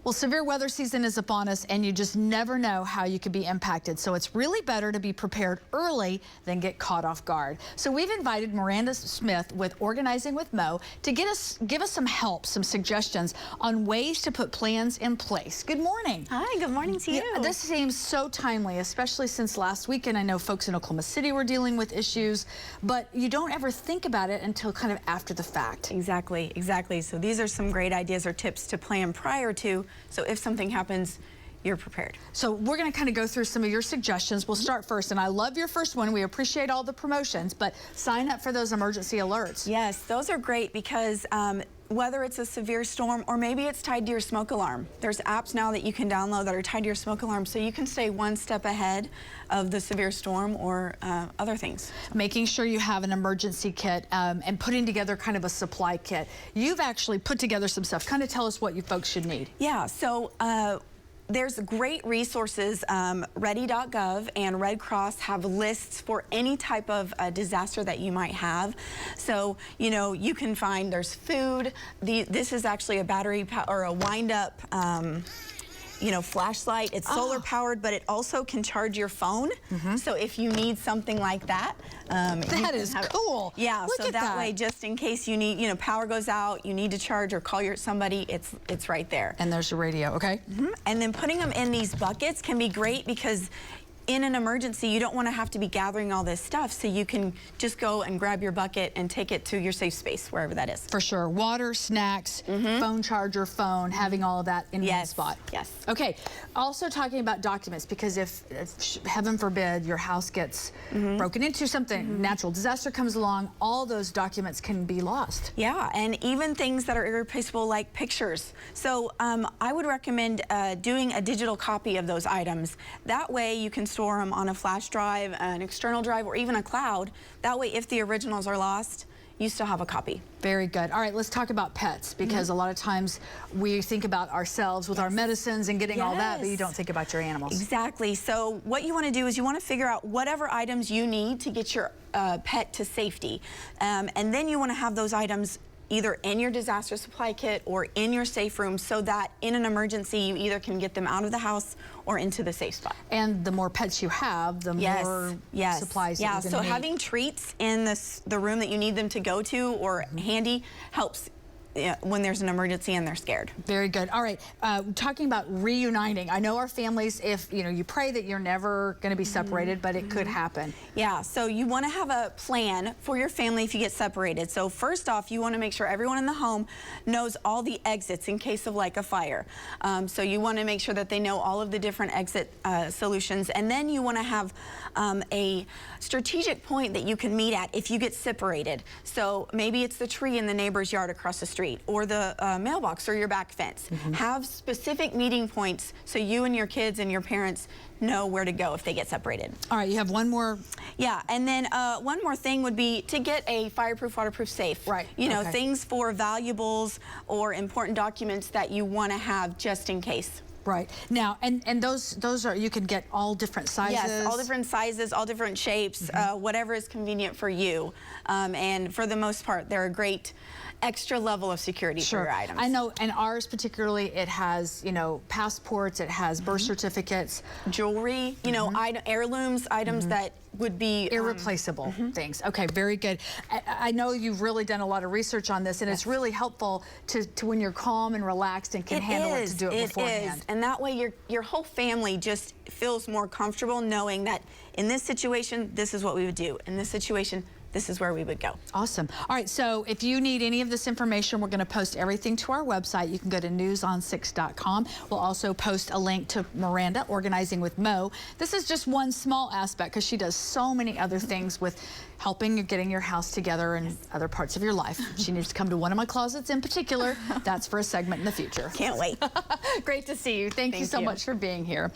Well, severe weather season is upon us, and you just never know how you could be impacted. So it's really better to be prepared early than get caught off guard. So we've invited Miranda Smith with Organizing with Mo to give us some help, some suggestions on ways to put plans in place. Good morning. Hi, good morning to you. This seems so timely, especially since last weekend. I know folks in Oklahoma City were dealing with issues, but you don't ever think about it until kind of after the fact. Exactly. So these are some great ideas or tips to plan prior to, so if something happens, you're prepared. So we're going to kind of go through some of your suggestions. We'll start first, and I love your first one. We appreciate all the promotions, but sign up for those emergency alerts. Yes, those are great because whether it's a severe storm or maybe it's tied to your smoke alarm, there's apps now that you can download that are tied to your smoke alarm, so you can stay one step ahead of the severe storm or other things. Making sure you have an emergency kit and putting together kind of a supply kit. You've actually put together some stuff. Kind of tell us what you folks should need. Yeah, so there's great resources. Ready.gov and Red Cross have lists for any type of disaster that you might have. So, you know, you can find there's food. This is actually a battery or a wind-up flashlight. It's solar powered, but it also can charge your phone. So if you need something like that, that is cool. Yeah, Look so at that way, just in case you need, power goes out, you need to charge or call somebody, it's right there. And there's your radio, okay? And then putting them in these buckets can be great because in an emergency, you don't want to have to be gathering all this stuff, so you can just go and grab your bucket and take it to your safe space, wherever that is. For sure. Water, snacks, phone charger, phone, having all of that in one spot. Yes. Okay. Also talking about documents, because if heaven forbid, your house gets broken into, something, natural disaster comes along, all those documents can be lost. Yeah, and even things that are irreplaceable like pictures. So I would recommend doing a digital copy of those items. That way you can store them on a flash drive, an external drive, or even a cloud. That way, if the originals are lost, you still have a copy. Very good. All right, let's talk about pets, because a lot of times we think about ourselves with our medicines and getting all that, but you don't think about your animals. Exactly. So what you want to do is you want to figure out whatever items you need to get your pet to safety. And then you want to have those items either in your disaster supply kit or in your safe room, so that in an emergency you either can get them out of the house or into the safe spot. And the more pets you have, the more supplies that you're gonna so need. having treats in the room that you need them to go to or handy helps when there's an emergency and they're scared. Very good. All right, talking about reuniting. I know our families, if you pray that you're never going to be separated, but it could happen. Yeah, so you want to have a plan for your family if you get separated. So first off, you want to make sure everyone in the home knows all the exits in case of like a fire. So you want to make sure that they know all of the different exit solutions, and then you want to have a strategic point that you can meet at if you get separated. So maybe it's the tree in the neighbor's yard across the street, or the mailbox, or your back fence. Have specific meeting points so you and your kids and your parents know where to go if they get separated. All right, you have one more. Yeah, and then one more thing would be to get a fireproof, waterproof safe. Right. Things for valuables or important documents that you want to have just in case. Right. Now, and those are, you can get all different sizes. Yes, all different sizes, all different shapes, whatever is convenient for you. And for the most part, they're a great extra level of security for your items. I know, and ours particularly, it has, passports, it has birth certificates. Jewelry, heirlooms, items that would be irreplaceable things. Okay, very good. I know you've really done a lot of research on this, and it's really helpful to when you're calm and relaxed and can handle it, to do it beforehand. It is, and that way your whole family just feels more comfortable knowing that in this situation, this is what we would do. In this situation, this is where we would go. Awesome. All right, so if you need any of this information, we're going to post everything to our website. You can go to newson6.com. We'll also post a link to Miranda, Organizing with Mo. This is just one small aspect, because she does so many other things with helping you getting your house together and other parts of your life. She needs to come to one of my closets in particular. That's for a segment in the future. Can't wait. Great to see you. Thank you so much for being here.